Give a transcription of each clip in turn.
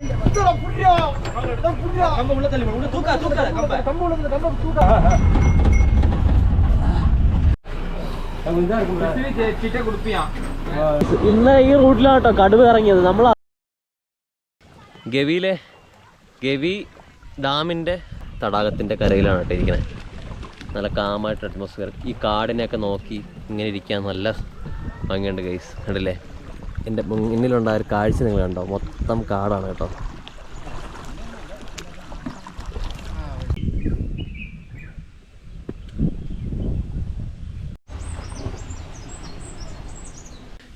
ഇന്ന് ഈ റൂട്ടിലാട്ടോ കടുവ ഇറങ്ങിയത്. നമ്മൾ ഗവിയിലെ ഗവി ഡാമിൻ്റെ തടാകത്തിൻ്റെ കരയിലാണ് കേട്ടോ ഇരിക്കണേ. നല്ല കാമായിട്ട് അറ്റ്മോസ്ഫിയർ. ഈ കാടിനെയൊക്കെ നോക്കി ഇങ്ങനെ ഇരിക്കാൻ നല്ല ഭംഗിയുണ്ട് ഗൈസ്. കണ്ടില്ലേ, എൻ്റെ മുന്നിലുണ്ടായ ഒരു കാഴ്ച നിങ്ങൾ കണ്ടോ? മൊത്തം കാടാണ് കേട്ടോ.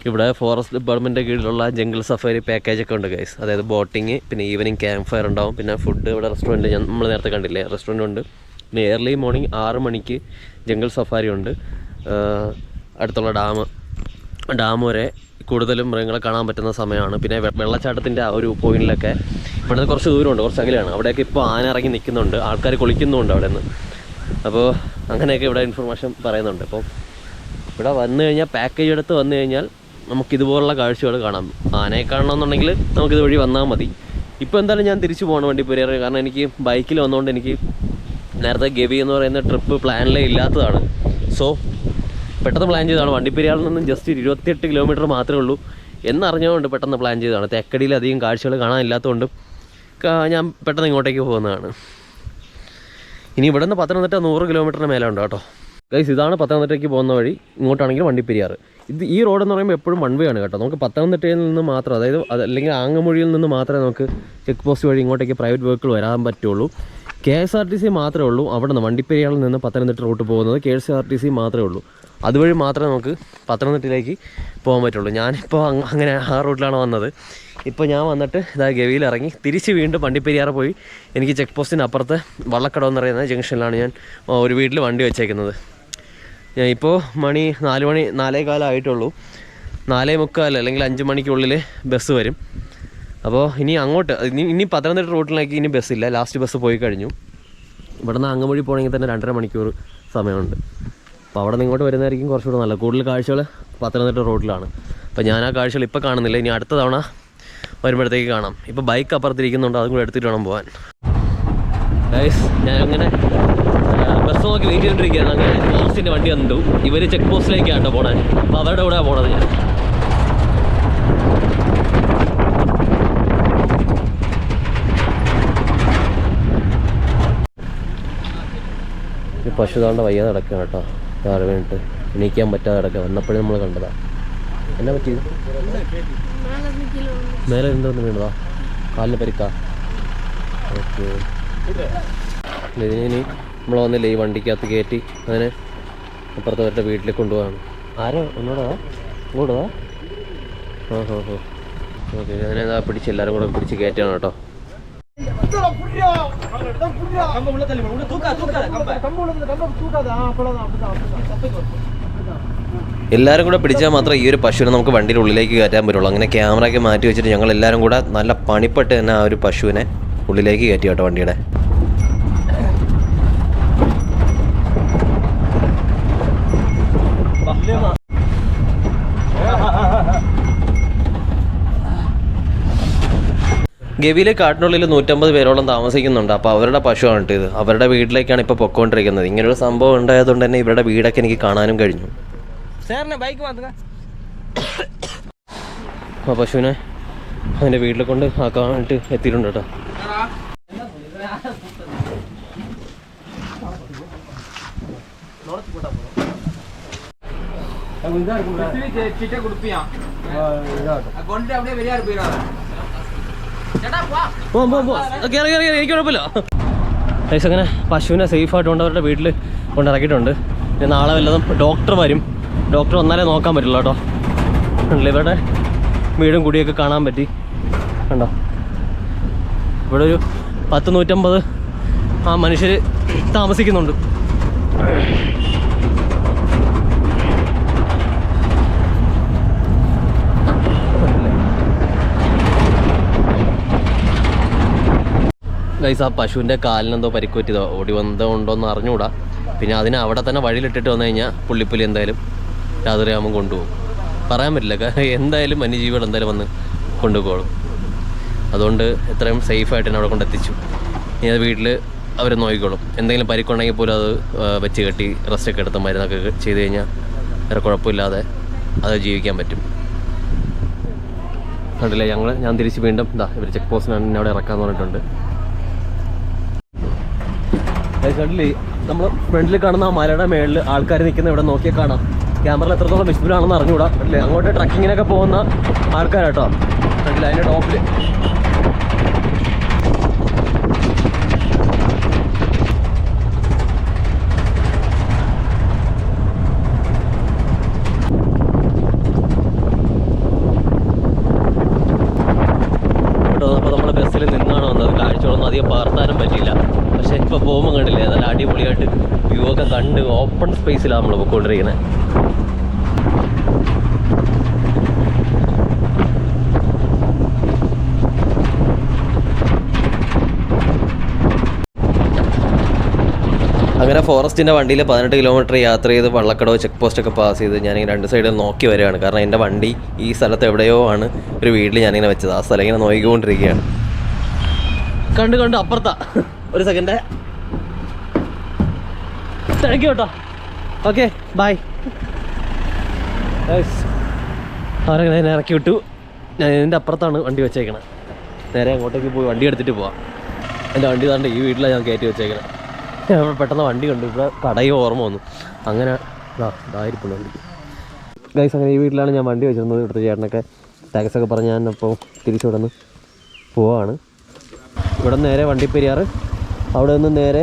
ഇവിടെ ഫോറസ്റ്റ് ഡിപ്പാർട്ട്മെൻറ്റിൻ്റെ കീഴിലുള്ള ജംഗിൾ സഫാരി പാക്കേജൊക്കെ ഉണ്ട് ഗൈസ്. അതായത് ബോട്ടിങ്, പിന്നെ ഈവനിങ് ക്യാമ്പ് ഫയർ ഉണ്ടാവും, പിന്നെ ഫുഡ് ഇവിടെ റെസ്റ്റോറൻറ്റ് നമ്മൾ നേരത്തെ കണ്ടില്ലേ റെസ്റ്റോറൻറ്റ് ഉണ്ട്. പിന്നെ ഏർലി മോർണിംഗ് 6 മണിക്ക് ജംഗിൾ സഫാരി ഉണ്ട്. അടുത്തുള്ള ഡാം വരെ കൂടുതലും മൃഗങ്ങളെ കാണാൻ പറ്റുന്ന സമയമാണ്. പിന്നെ വെള്ളച്ചാട്ടത്തിൻ്റെ ആ ഒരു പോയിന്റിലൊക്കെ ഇവിടുന്ന് കുറച്ച് ദൂരമുണ്ട്, കുറച്ച് അകലെയാണ്. അവിടെയൊക്കെ ഇപ്പോൾ ആന ഇറങ്ങി നിൽക്കുന്നുണ്ട്, ആൾക്കാർ കുളിക്കുന്നുണ്ട് അവിടെ നിന്ന്. അപ്പോൾ അങ്ങനെയൊക്കെ ഇവിടെ ഇൻഫർമേഷൻ പറയുന്നുണ്ട്. അപ്പോൾ ഇവിടെ വന്നു കഴിഞ്ഞാൽ പാക്കേജ് എടുത്ത് വന്നു കഴിഞ്ഞാൽ നമുക്കിതുപോലുള്ള കാഴ്ചകൾ കാണാം. ആനയെ കാണണമെന്നുണ്ടെങ്കിൽ നമുക്കിത് വഴി വന്നാൽ മതി. ഇപ്പോൾ എന്തായാലും ഞാൻ തിരിച്ചു പോകണം വണ്ടിപ്പെരിയാർ. കാരണം എനിക്ക് ബൈക്കിൽ വന്നുകൊണ്ട് എനിക്ക് നേരത്തെ ഗവി എന്ന് പറയുന്ന ട്രിപ്പ് പ്ലാനിലേ ഇല്ലാത്തതാണ്. സോ പെട്ടെന്ന് പ്ലാൻ ചെയ്തതാണ്. വണ്ടിപ്പെരിയാറിൽ നിന്നും ജസ്റ്റ് 28 കിലോമീറ്റർ മാത്രമേ ഉള്ളൂ എന്നറിഞ്ഞുകൊണ്ട് പെട്ടെന്ന് പ്ലാൻ ചെയ്തതാണ്. തെക്കടിയിൽ അധികം കാഴ്ചകൾ കാണാനില്ലാത്തതുകൊണ്ട് ഞാൻ പെട്ടെന്ന് ഇങ്ങോട്ടേക്ക് പോകുന്നതാണ്. ഇനി ഇവിടെ നിന്ന് പത്തനംതിട്ട 100 കിലോമീറ്ററിന് മേലെ ഉണ്ട് കേട്ടോ ഗൈസ്. ഇതാണ് പത്തനംതിട്ടയ്ക്ക് പോകുന്ന വഴി. ഇങ്ങോട്ടാണെങ്കിൽ വണ്ടിപ്പെരിയാർ. ഈ റോഡെന്ന് പറയുമ്പോൾ എപ്പോഴും വൺ വേ ആണ് കേട്ടോ. നമുക്ക് പത്തനംതിട്ടയിൽ നിന്ന് മാത്രം, അതായത് അല്ലെങ്കിൽ ആങ്ങമൊഴിയിൽ നിന്ന് മാത്രമേ നമുക്ക് ചെക്ക് പോസ്റ്റ് വഴി ഇങ്ങോട്ടേക്ക് പ്രൈവറ്റ് വെഹിക്കിൾ വരാൻ പറ്റുള്ളൂ. KSRTC മാത്രമേ ഉള്ളൂ അവിടെ നിന്ന് വണ്ടിപ്പെരിയാറിൽ നിന്ന് പത്തനംതിട്ട റൂട്ട് പോകുന്നത്. KSRTC മാത്രമേ ഉള്ളൂ. അതുവഴി മാത്രമേ നമുക്ക് പത്തനംതിട്ടയിലേക്ക് പോകാൻ പറ്റുള്ളൂ. ഞാനിപ്പോൾ അങ്ങനെ ആ റൂട്ടിലാണ് വന്നത്. ഇപ്പോൾ ഞാൻ വന്നിട്ട് ഇതാ ഗവിയിൽ ഇറങ്ങി തിരിച്ച് വീണ്ടും വണ്ടിപ്പെരിയാർ പോയി. എനിക്ക് ചെക്ക് പോസ്റ്റിന് അപ്പുറത്ത് വള്ളക്കടം എന്ന് പറയുന്ന ജംഗ്ഷനിലാണ് ഞാൻ ഒരു വീട്ടിൽ വണ്ടി വെച്ചേക്കുന്നത്. ഇപ്പോൾ മണി 4 മണി 4:15 ആയിട്ടുള്ളൂ. 4:45 അല്ലെങ്കിൽ 5 മണിക്കുള്ളിൽ ബസ് വരും. അപ്പോൾ ഇനി അങ്ങോട്ട് ഇനി പത്തനംതിട്ട റൂട്ടിലേക്ക് ഇനി ബസ്സില്ല. ലാസ്റ്റ് ബസ് പോയി കഴിഞ്ഞു. ഇവിടെ നിന്ന് അങ്ങമൊഴി പോകണമെങ്കിൽ തന്നെ 2.5 മണിക്കൂർ സമയമുണ്ട്. അപ്പോൾ അവിടെ നിന്ന് ഇങ്ങോട്ട് വരുന്നതായിരിക്കും കുറച്ചുകൂടെ നല്ല. കൂടുതൽ കാഴ്ചകൾ പത്തനംതിട്ട റോഡിലാണ്. അപ്പോൾ ഞാൻ ആ കാഴ്ചകൾ ഇപ്പോൾ കാണുന്നില്ല. ഇനി അടുത്ത തവണ വരുമ്പോഴത്തേക്ക് കാണാം. ഇപ്പോൾ ബൈക്ക് അപ്പുറത്തിരിക്കുന്നുണ്ട്, അതും കൂടെ എടുത്തിട്ട് വേണം പോകാൻ. ഗൈസ് ഞാൻ അങ്ങനെ ബസ് നോക്കി വെയിറ്റ് ചെയ്തിട്ടിരിക്കുകയാണ്. അങ്ങനെ ഫോറസ്റ്റിൻ്റെ വണ്ടി കണ്ടു. ഇവർ ചെക്ക് പോസ്റ്റിലേക്കാണ് കേട്ടോ പോകണേ. അപ്പോൾ അവരുടെ കൂടെ പോകണത് ഞാൻ. ഈ പശു താണ്ട വയ്യാതെ കിടക്കുകയാണ് കേട്ടോ. താഴെ വീണിട്ട് എണീക്കാൻ പറ്റാതെ കിടക്കുക. വന്നപ്പോഴും നമ്മൾ കണ്ടതാണ്. എന്നാ പറ്റിയത്? മേലെ എന്തോന്ന് വീണതാ? കാലിന് പരിക്കാ? ഓക്കെ. ഇതിനി നമ്മൾ വന്നില്ല, ഈ വണ്ടിക്കകത്ത് കയറ്റി അങ്ങനെ അപ്പുറത്ത് അവരുടെ വീട്ടിലേക്ക് കൊണ്ടുപോകാണ്. ആരോ എന്നോടാ ഇങ്ങോട്ടാ? ഓക്കെ. ഞാനതാ പിടിച്ച് എല്ലാവരും കൂടെ പിടിച്ച് കയറ്റാണ് കേട്ടോ. എല്ലാവരും കൂടെ പിടിച്ചാൽ മാത്രമേ ഈ ഒരു പശുവിനെ നമുക്ക് വണ്ടിയുടെ ഉള്ളിലേക്ക് കയറ്റാൻ പറ്റുള്ളൂ. അങ്ങനെ ക്യാമറയൊക്കെ മാറ്റി വെച്ചിട്ട് ഞങ്ങൾ എല്ലാവരും കൂടെ നല്ല പണിപ്പെട്ട് തന്നെ ആ ഒരു പശുവിനെ ഉള്ളിലേക്ക് കയറ്റി കേട്ടോ വണ്ടിയുടെ. ഗവിയിലെ കാട്ടിനുള്ളിൽ 150 പേരോളം താമസിക്കുന്നുണ്ട്. അപ്പോൾ അവരുടെ പശുവാണ് ഇത്. അവരുടെ വീട്ടിലേക്കാണ് ഇപ്പോൾ പൊക്കോണ്ടിരിക്കുന്നത്. ഇങ്ങനൊരു സംഭവം ഉണ്ടായതുകൊണ്ട് തന്നെ ഇവരുടെ വീടൊക്കെ എനിക്ക് കാണാനും കഴിഞ്ഞു. ആ പശുവിനെ അതിൻ്റെ വീട്ടിൽ കൊണ്ട് ആക്കാനായിട്ട് എത്തിയിട്ടുണ്ട് കേട്ടോ. എനിക്ക് കുഴപ്പമില്ല. അങ്ങനെ പശുവിനെ സേഫായിട്ട് കൊണ്ട് അവരുടെ വീട്ടിൽ കൊണ്ടിറക്കിയിട്ടുണ്ട്. പിന്നെ നാളെ വല്ലതും ഡോക്ടർ വരും. ഡോക്ടർ വന്നാലേ നോക്കാൻ പറ്റുള്ളൂ കേട്ടോ. ഇവരുടെ വീടും കുടിയൊക്കെ കാണാൻ പറ്റി കണ്ടോ. ഇവിടെ ഒരു 100-150 മനുഷ്യർ താമസിക്കുന്നുണ്ട്. ഗൈസ് ആ പശുവിൻ്റെ കാലിനെന്തോ പരിക്ക് പറ്റിയതോ ഓടി വന്നതോ ഉണ്ടോയെന്ന് അറിഞ്ഞുകൂടാ. പിന്നെ അതിനെ അവിടെ തന്നെ വഴിയിലിട്ടിട്ട് വന്നു കഴിഞ്ഞാൽ പുള്ളിപ്പുലി എന്തായാലും രാത്രിയാകുമ്പോൾ കൊണ്ടുപോകും. പറയാൻ പറ്റില്ല. എന്തായാലും വന്യജീവികൾ എന്തായാലും വന്ന് കൊണ്ടുപോകും. അതുകൊണ്ട് എത്രയും സേഫായിട്ട് എന്നെ അവിടെ കൊണ്ടെത്തിച്ചു. ഇനി അത് വീട്ടിൽ അവർ നോക്കിക്കോളും. എന്തെങ്കിലും പരിക്കുണ്ടെങ്കിൽ പോലും അത് വെച്ച് കെട്ടി റെസ്റ്റൊക്കെ എടുത്ത് മരുന്നൊക്കെ ചെയ്ത് കഴിഞ്ഞാൽ വേറെ കുഴപ്പമില്ലാതെ അത് ജീവിക്കാൻ പറ്റും. കണ്ടില്ലേ, ഞാൻ തിരിച്ച് വീണ്ടും ഇവർ ചെക്ക് പോസ്റ്റിനാണ് എന്നെ അവിടെ ഇറക്കാമെന്ന് പറഞ്ഞിട്ടുണ്ട്. കണ്ടില്ലേ, നമ്മൾ ഫ്രണ്ടിൽ കാണുന്ന ആ മലയുടെ മേളിൽ ആൾക്കാർ നിൽക്കുന്ന ഇവിടെ നോക്കിയാൽ കാണാം. ക്യാമറയിൽ എത്രത്തോളം വിസിബിൾ ആണെന്ന് അറിഞ്ഞുകൂടാ. അല്ലേ, അങ്ങോട്ട് ട്രക്കിങ്ങിനൊക്കെ പോകുന്ന ആൾക്കാരാട്ടോ. കണ്ടില്ല, അതിൻ്റെ ടോപ്പിൽ ബസ്സിൽ നിന്നാണ് വന്നത്. കാഴ്ചകളൊന്നും അധികം പകർത്താനും പറ്റിയില്ല. പക്ഷേ ഇപ്പോൾ പോകുമ്പോൾ കണ്ടില്ലേ, നല്ല അടിപൊളിയായിട്ട് വ്യൂ ഒക്കെ കണ്ട് ഓപ്പൺ സ്പേസിലാണ് നമ്മൾ പോയിക്കൊണ്ടിരിക്കുന്നത്. അങ്ങനെ ഫോറസ്റ്റിൻ്റെ വണ്ടിയിൽ 18 കിലോമീറ്റർ യാത്ര ചെയ്ത് വള്ളക്കടവ് ചെക്ക് പോസ്റ്റൊക്കെ പാസ് ചെയ്ത് ഞാനിങ്ങനെ 2 സൈഡിൽ നോക്കി വരികയാണ്. കാരണം എൻ്റെ വണ്ടി ഈ സ്ഥലത്ത് എവിടെയോ ആണ് ഒരു വീട്ടിൽ ഞാനിങ്ങനെ വെച്ചത്. ആ സ്ഥലം ഇങ്ങനെ നോക്കിക്കൊണ്ടിരിക്കുകയാണ്. കണ്ട് അപ്പുറത്താ. ഒരു സെക്കൻഡ്, താങ്ക് യു കേട്ടോ. Okay, bye. അവരങ്ങനെ എന്നെ ഇറക്കി വിട്ടു. ഞാൻ ഇതിൻ്റെ അപ്പുറത്താണ് വണ്ടി വെച്ചേക്കണത്. നേരെ അങ്ങോട്ടേക്ക് പോയി വണ്ടി എടുത്തിട്ട് പോവാം. എൻ്റെ വണ്ടി താണ്ട് ഈ വീട്ടിലാണ് ഞാൻ കയറ്റി വെച്ചേക്കണത്. പെട്ടെന്ന് വണ്ടി കണ്ടു, ഇവിടെ കടയും ഓർമ്മ വന്നു. അങ്ങനെ ഇതായിരിക്കും വണ്ടി. ഗൈസ്, അങ്ങനെ ഈ വീട്ടിലാണ് ഞാൻ വണ്ടി വെച്ചിരുന്നത്. ഇവിടുത്തെ ചേട്ടനൊക്കെ ടാക്സൊക്കെ പറഞ്ഞ് ഞാൻ അപ്പോൾ തിരിച്ചിവിടെ നിന്ന് പോവാണ്. ഇവിടെ നിന്ന് നേരെ വണ്ടിപ്പെരിയാർ, അവിടെ നിന്ന് നേരെ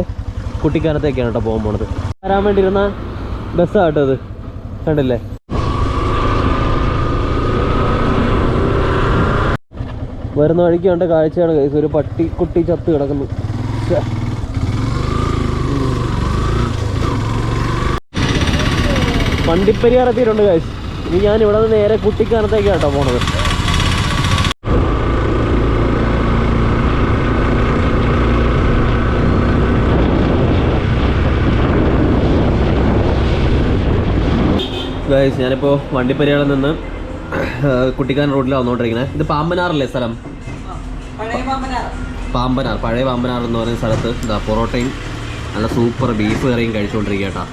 കുട്ടിക്കാനത്തേക്കാണ് കേട്ടോ പോകാൻ പോണത്. വരാൻ വേണ്ടി ഇരുന്ന ബസ്സാട്ടോ ഇത്, കണ്ടില്ലേ. വരുന്ന വഴിക്ക് കണ്ട കാഴ്ചയാണ് ഗൈസ്. ഒരു പട്ടിക്കുട്ടി ചത്ത് കിടക്കുന്നു. വണ്ടിപ്പെരിയാർ എത്തിയിട്ടുണ്ട് ഗൈസ്. ഇനി ഞാൻ ഇവിടെ നിന്ന് നേരെ കുട്ടിക്കാനത്തേക്കാണ് കേട്ടോ പോണത്. ഗൈസ്, ഞാനിപ്പോൾ വണ്ടിപ്പെരിയാറിൽ നിന്ന് കുട്ടിക്കാനം റോഡിലാണ് വന്നുകൊണ്ടിരിക്കുന്നത്. ഇത് പാമ്പനാറല്ലേ സ്ഥലം? പാമ്പനാർ, പഴയ പാമ്പനാർ എന്ന് പറയുന്ന സ്ഥലത്ത് പൊറോട്ടയും നല്ല സൂപ്പർ ബീഫ് കറിയും കഴിച്ചുകൊണ്ടിരിക്കുക കേട്ടോ.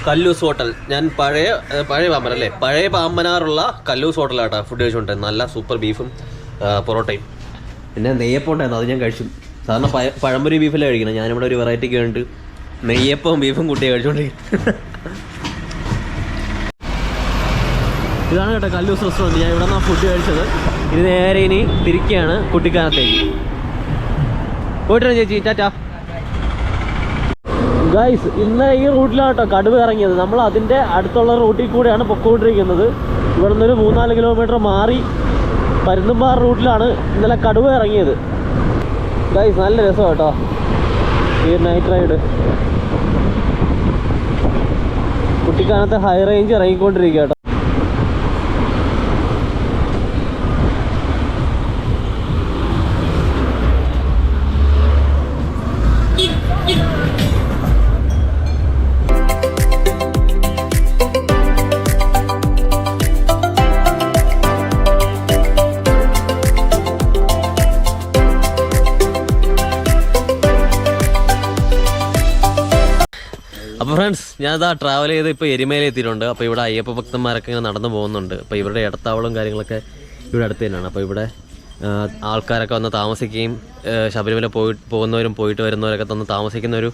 കല്ലൂസ് ഹോട്ടൽ. ഞാൻ പഴയ പാമ്പൻ അല്ലേ, പഴയ പാമ്പനാറുള്ള കല്ലൂസ് ഹോട്ടലാട്ടോ ഫുഡ് കഴിച്ചുകൊണ്ടിരുന്നത്. നല്ല സൂപ്പർ ബീഫും പൊറോട്ടയും പിന്നെ നെയ്യപ്പം ഉണ്ടായിരുന്നു, അത് ഞാൻ കഴിച്ചു. സാധാരണ പഴംപൊരി ബീഫല്ലേ കഴിക്കണം. ഞാനിവിടെ ഒരു വെറൈറ്റിക്ക് വേണ്ടി നെയ്യപ്പവും ബീഫും കൂട്ടി കഴിച്ചുകൊണ്ടിരിക്കുന്നത്. ഇതാണ് കേട്ടോ കല്ലൂസ് റെസ്റ്റോറൻറ്റ്. ഞാൻ ഇവിടെ നിന്നാണ് ഫുഡ് കഴിച്ചത്. ഇത് നേരെ ഇനി തിരിക്കുകയാണ് കുട്ടിക്കാനത്തേക്ക്. പോയിട്ടാണ് ചേച്ചി, ടാറ്റാ. ഗൈസ്, ഇന്ന് ഈ റൂട്ടിലാണ് കേട്ടോ കടുവ ഇറങ്ങിയത്. നമ്മൾ അതിൻ്റെ അടുത്തുള്ള റൂട്ടിൽ കൂടെയാണ് പൊക്കോണ്ടിരിക്കുന്നത്. ഇവിടെ നിന്നൊരു 3-4 കിലോമീറ്റർ മാറി പരുന്തുംപാറ റൂട്ടിലാണ് ഇന്നലെ കടുവ ഇറങ്ങിയത്. ഗൈസ്, നല്ല രസമാണ് കേട്ടോ ഈ നൈറ്റ് റൈഡ്. കുട്ടിക്കാനത്തെ ഹൈ റേഞ്ച് ഇറങ്ങിക്കൊണ്ടിരിക്കുക കേട്ടോ. അപ്പോൾ ഫ്രണ്ട്സ്, ഞാനിതാ ട്രാവൽ ചെയ്ത് ഇപ്പോൾ എരുമേലി എത്തിയിട്ടുണ്ട്. അപ്പോൾ ഇവിടെ അയ്യപ്പ ഭക്തന്മാരൊക്കെ ഇങ്ങനെ നടന്നു പോകുന്നുണ്ട്. അപ്പോൾ ഇവരുടെ ഇടത്താവളം കാര്യങ്ങളൊക്കെ ഇവിടെ അടുത്ത് തന്നെയാണ്. അപ്പോൾ ഇവിടെ ആൾക്കാരൊക്കെ വന്ന് താമസിക്കുകയും ശബരിമല പോകുന്നവരും പോയിട്ട് വരുന്നവരൊക്കെ തന്ന് താമസിക്കുന്ന ഒരു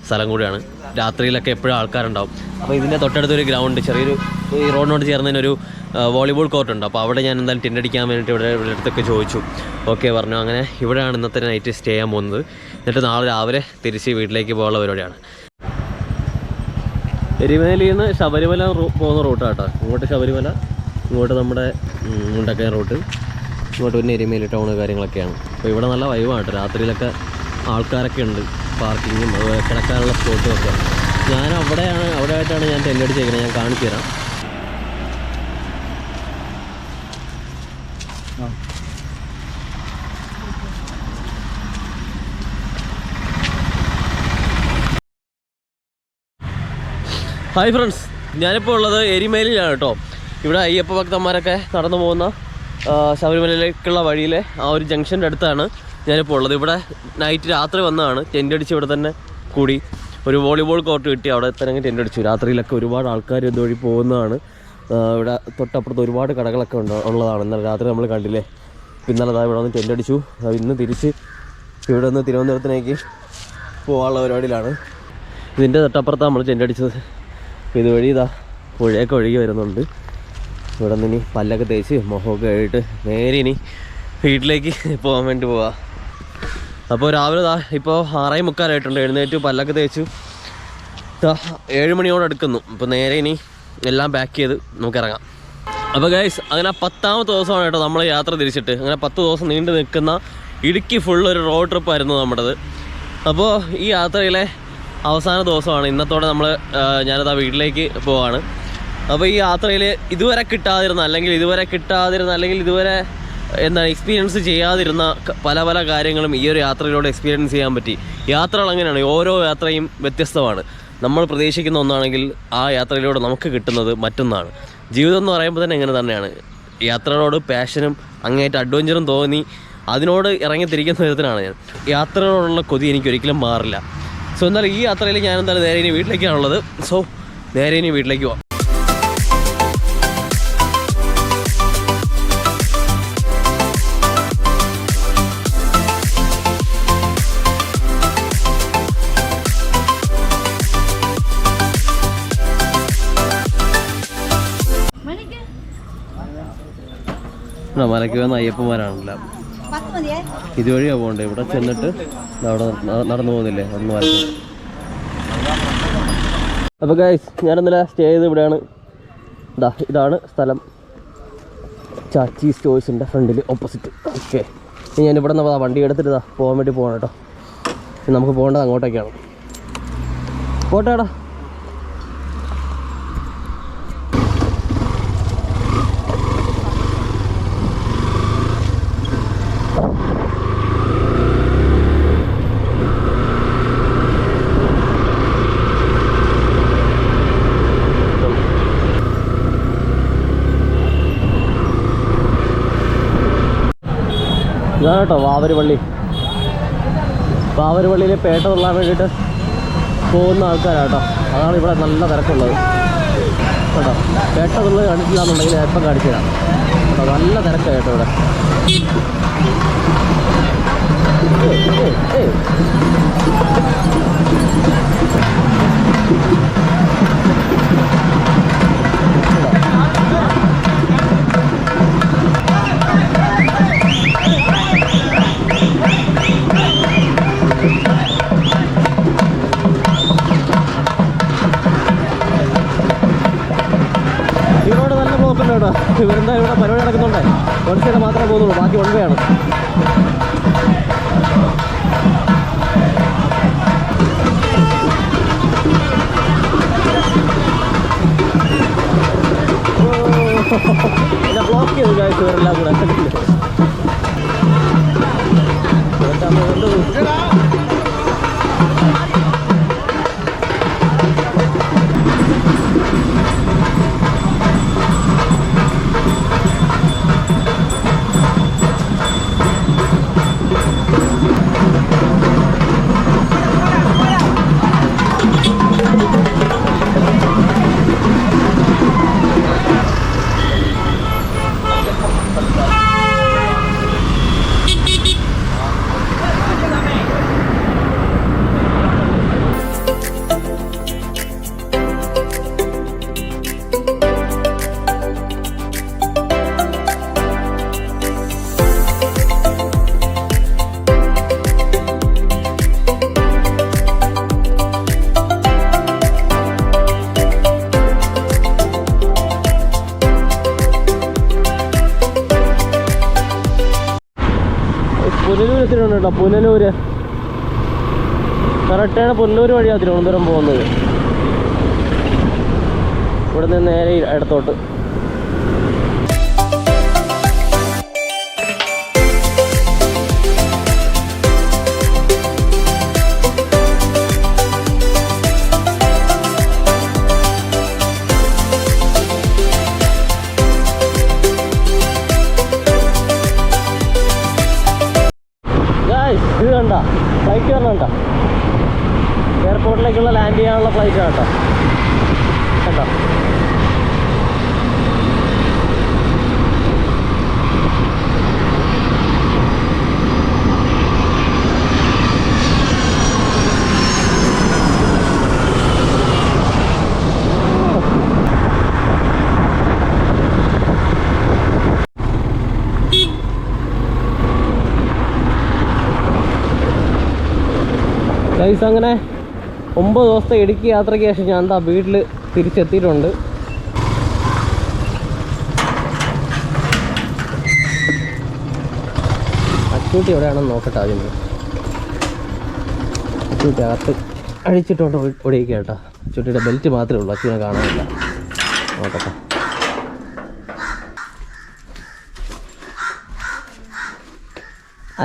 സ്ഥലം കൂടിയാണ്. രാത്രിയിലൊക്കെ എപ്പോഴും ആൾക്കാരുണ്ടാവും. അപ്പോൾ ഇതിൻ്റെ തൊട്ടടുത്തൊരു ഗ്രൗണ്ട്, ചെറിയൊരു ഈ റോഡിനോട് ചേർന്നതിനൊരു വോളിബോൾ കോർട്ടുണ്ട്. അപ്പോൾ അവിടെ ഞാൻ എന്തായാലും ടിന്നടിക്കാൻ വേണ്ടിയിട്ട് ഇവിടെ അടുത്തൊക്കെ ചോദിച്ചു. ഓക്കെ പറഞ്ഞു. അങ്ങനെ ഇവിടെയാണ് ഇന്നത്തെ നൈറ്റ് സ്റ്റേ ചെയ്യാൻ പോകുന്നത്. എന്നിട്ട് നാളെ രാവിലെ തിരിച്ച് വീട്ടിലേക്ക് പോകാനുള്ള പരിപാടിയാണ്. എരുമേലിയിൽ നിന്ന് ശബരിമല പോകുന്ന റൂട്ടാട്ടോ. ഇങ്ങോട്ട് ശബരിമല, ഇങ്ങോട്ട് നമ്മുടെ മുണ്ടക്കയം റൂട്ട്, ഇങ്ങോട്ട് പിന്നെ എരുമേലി ടൗണ് കാര്യങ്ങളൊക്കെയാണ്. അപ്പോൾ ഇവിടെ നല്ല വൈബാണ് കേട്ടോ. രാത്രിയിലൊക്കെ ആൾക്കാരൊക്കെ ഉണ്ട്, പാർക്കിങ്ങും അതുപോലെ കിടക്കാനുള്ള സ്പോട്ടും ഒക്കെ. ഞാൻ അവിടെ ആയിട്ടാണ് ഞാൻ ടെൻ്റ് അടിച്ചേക്കുന്നത്. ഞാൻ കാണിച്ചു തരാം. ഹായ് ഫ്രണ്ട്സ്, ഞാനിപ്പോൾ ഉള്ളത് എരിമേലിയിലാണ് കേട്ടോ. ഇവിടെ അയ്യപ്പ ഭക്തന്മാരൊക്കെ നടന്നു പോകുന്ന ശബരിമലയിലേക്കുള്ള വഴിയിലെ ആ ഒരു ജംഗ്ഷൻ്റെ അടുത്താണ് ഞാനിപ്പോൾ ഉള്ളത്. ഇവിടെ രാത്രി വന്നതാണ്. ടെൻ്റ് അടിച്ച് ഇവിടെ തന്നെ കൂടി. ഒരു വോളിബോൾ കോർട്ട് കിട്ടി, അവിടെ തന്നെ ടെൻ്റ് അടിച്ചു. രാത്രിയിലൊക്കെ ഒരുപാട് ആൾക്കാർ ഇതുവഴി പോകുന്നതാണ്. ഇവിടെ തൊട്ടപ്പുറത്ത് ഒരുപാട് കടകളൊക്കെ ഉള്ളതാണ്. ഇന്നലെ രാത്രി നമ്മൾ കണ്ടില്ലേ. ഇന്നലെ ഇവിടെ വന്ന് ടെൻ്റ് അടിച്ചു. ഇന്ന് തിരിച്ച് ഇവിടെ നിന്ന് തിരുവനന്തപുരത്തിലേക്ക് പോകാനുള്ള പരിപാടിയിലാണ്. ഇതിൻ്റെ തൊട്ടപ്പുറത്താണ് നമ്മൾ ടെൻ്റ് അടിച്ചത്. ഇതുവഴി പുഴയൊക്കെ ഒഴുകി വരുന്നുണ്ട്. ഇവിടെ നിന്ന് ഇനി പല്ലൊക്കെ തേച്ച് മുഖമൊക്കെ കഴിയിട്ട് നേരെ ഇനി വീട്ടിലേക്ക് പോകാൻ വേണ്ടി പോവാം. അപ്പോൾ രാവിലെ ഇപ്പോൾ 6:45 എഴുന്നേറ്റ് പല്ലൊക്കെ തേച്ചു 7 മണിയോടെ എടുക്കുന്നു. അപ്പോൾ നേരെ ഇനി എല്ലാം പാക്ക് ചെയ്ത് നമുക്ക് ഇറങ്ങാം. അപ്പോൾ ഗൈസ്, അങ്ങനെ 10ാമത്തെ ദിവസമാണ് കേട്ടോ നമ്മൾ യാത്ര തിരിച്ചിട്ട്. അങ്ങനെ 10 ദിവസം നീണ്ടു നിൽക്കുന്ന ഇടുക്കി ഫുള്ളൊരു റോഡ് ട്രിപ്പായിരുന്നു നമ്മുടേത്. അപ്പോൾ ഈ യാത്രയിലെ അവസാന ദിവസമാണ് ഇന്നത്തോടെ ഞാനതാ വീട്ടിലേക്ക് പോവാണ്. അപ്പോൾ ഈ യാത്രയിൽ ഇതുവരെ കിട്ടാതിരുന്ന അല്ലെങ്കിൽ ഇതുവരെ എക്സ്പീരിയൻസ് ചെയ്യാതിരുന്ന പല കാര്യങ്ങളും ഈ ഒരു യാത്രയിലൂടെ എക്സ്പീരിയൻസ് ചെയ്യാൻ പറ്റി. യാത്രകൾ അങ്ങനെയാണ്, ഓരോ യാത്രയും വ്യത്യസ്തമാണ്. നമ്മൾ പ്രതീക്ഷിക്കുന്ന ഒന്നാണെങ്കിൽ ആ യാത്രയിലൂടെ നമുക്ക് കിട്ടുന്നത് മറ്റൊന്നാണ്. ജീവിതം എന്ന് പറയുമ്പോൾ തന്നെ ഇങ്ങനെ തന്നെയാണ്. യാത്രകളോട് പാഷനും അങ്ങേയറ്റം അഡ്വഞ്ചറും തോന്നി അതിനോട് ഇറങ്ങിത്തിരിക്കുന്ന വിധത്തിലാണ് ഞാൻ. യാത്രകളോടുള്ള കൊതി എനിക്ക് ഒരിക്കലും മാറില്ല. സോ എന്തായാലും ഈ യാത്രയിൽ ഞാൻ നേരെ ഇനി വീട്ടിലേക്കാണുള്ളത്. സോ നേരെ ഇനി വീട്ടിലേക്ക് പോവാം. മലയ്ക്ക് വന്ന അയ്യപ്പന്മാരാണല്ലോ. ഇതുവഴിയാണ് പോകണ്ടേ. ഇവിടെ ചെന്നിട്ട് അവിടെ നടന്നു പോകുന്നില്ലേ, ഒന്ന് വരയ്ക്കും. അപ്പോൾ ഗൈസ്, ഞാനിന്നലെ സ്റ്റേ ചെയ്ത് ഇവിടെയാണ്. ഇതാണ് സ്ഥലം. ചാച്ചി സ്റ്റോഴ്സിൻ്റെ ഫ്രണ്ടിൽ ഓപ്പോസിറ്റ്. ഓക്കെ, ഇനി ഞാനിവിടെ നിന്ന് വണ്ടി എടുത്തിട്ട് പോകാൻ വേണ്ടി പോകണം കേട്ടോ. നമുക്ക് പോകേണ്ടത് അങ്ങോട്ടേക്കാണ്. പോട്ടേടാ. ഇതാണ് കേട്ടോ വാവരുപള്ളിയിൽ പേട്ട തുള്ളാൻ വേണ്ടിയിട്ട് പോകുന്ന ആൾക്കാരാട്ടോ. അതാണ് ഇവിടെ നല്ല തിരക്കുള്ളത് കേട്ടോ. പേട്ട തുള്ളൽ കണ്ടിട്ടില്ല എന്നുണ്ടെങ്കിൽ എപ്പം കാണിച്ചു തരാം കേട്ടോ. നല്ല തിരക്കാണ് കേട്ടോ ഇവിടെ. ഇവരെന്താ ഇവിടെ പരിപാടി നടക്കുന്നുണ്ട്. വൺ സൈഡ് മാത്രമേ പോകുന്നുള്ളൂ, ബാക്കി വൺ വേ ആണ്. പിന്നെ ബ്ലോക്ക് ചെയ്തു കാഴ്ച ഇവരെല്ലാം കൂടെ. പുനലൂരെത്തിയിട്ടുണ്ട് കേട്ടോ. പുനലൂര് കറക്റ്റാണ്. പുനലൂർ വഴിയാണ് തിരുവനന്തപുരം പോകുന്നത്. ഇവിടെ നിന്ന് നേരെ ഇടത്തോട്ട്. ഇത് കണ്ട ഫ്ലൈറ്റ് വരണം കേട്ടോ, എയർപോർട്ടിലേക്കുള്ള ലാൻഡ് ചെയ്യാനുള്ള ഫ്ലൈറ്റ് ആണ് കേട്ടോ. കണ്ടോ ഗൈസ്, അങ്ങനെ 9 ദിവസത്തെ ഇടുക്കി യാത്രയ്ക്ക് ശേഷം ഞാൻ എന്താ വീട്ടിൽ തിരിച്ചെത്തിയിട്ടുണ്ട്. അച്ചൂട്ടി എവിടെയാണെന്ന് നോക്കട്ടെ. ആദ്യം അച്ചൂട്ടി അകത്ത് അഴിച്ചിട്ടുണ്ട് ഓടിയിക്കുക കേട്ടോ. അച്ചൂട്ടിയുടെ ബെൽറ്റ് മാത്രമേ ഉള്ളൂ, അച്ചൂനെ കാണാനില്ല. നോക്കട്ടെ.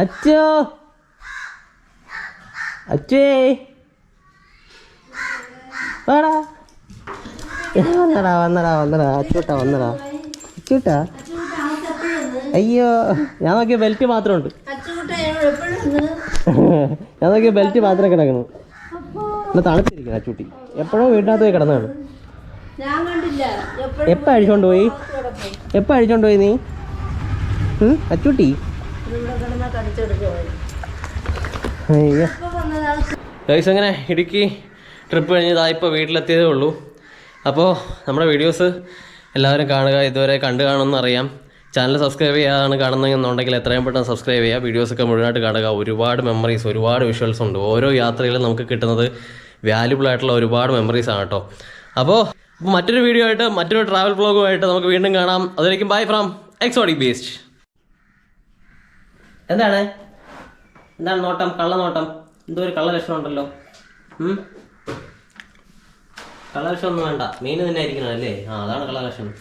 അച്ചോ അച്ചേ വാടാ, വന്നടാ അച്ചൂട്ടാ വന്നടാ. അച്ചൂട്ടാ അയ്യോ, ഞാൻ നോക്കിയ ബെൽറ്റ് മാത്രമുണ്ട്. ഞാൻ നോക്കിയ ബെൽറ്റ് മാത്രമേ കിടക്കുന്നു. എന്നാ തണുത്തിരിക്കണം അച്ചൂട്ടി. എപ്പോഴും വീട്ടിനകത്ത് പോയി കിടന്നാണ്. എപ്പോൾ അഴിച്ചോണ്ട് പോയി നീ അച്ചൂട്ടി? അയ്യോ ഗൈസ്, അങ്ങനെ ഇടുക്കി ട്രിപ്പ് കഴിഞ്ഞ് ഇപ്പോൾ വീട്ടിലെത്തിയതേ ഉള്ളൂ. അപ്പോൾ നമ്മുടെ വീഡിയോസ് എല്ലാവരും കാണുക. ഇതുവരെ കണ്ടു കാണുമെന്ന് അറിയാം. ചാനൽ സബ്സ്ക്രൈബ് ചെയ്യാതാണ് കാണുന്നതെന്നുണ്ടെങ്കിൽ എത്രയും പെട്ടെന്ന് സബ്സ്ക്രൈബ് ചെയ്യുക. വീഡിയോസൊക്കെ മുഴുവനായിട്ട് കാണുക. ഒരുപാട് മെമ്മറീസ്, ഒരുപാട് വിഷ്വൽസ് ഉണ്ട്. ഓരോ യാത്രയിലും നമുക്ക് കിട്ടുന്നത് വാല്യുബിൾ ആയിട്ടുള്ള ഒരുപാട് മെമ്മറീസ് ആണ് കേട്ടോ. അപ്പോൾ മറ്റൊരു വീഡിയോ ആയിട്ട്, മറ്റൊരു ട്രാവൽ വ്ളോഗുമായിട്ട് നമുക്ക് വീണ്ടും കാണാം. അതിലേക്കും ബൈ ഫ്രം എക്സോട്ടിക് ബീസ്റ്റ്. എന്താണ് നോട്ടം? കള്ളനോട്ടം. എന്തോ ഒരു കള്ള ലക്ഷണം ഉണ്ടല്ലോ. കള്ള ലക്ഷണം ഒന്നും വേണ്ട, മെയിൻ തന്നെ ആയിരിക്കണം അല്ലേ? അതാണ് കള്ള ലക്ഷണം.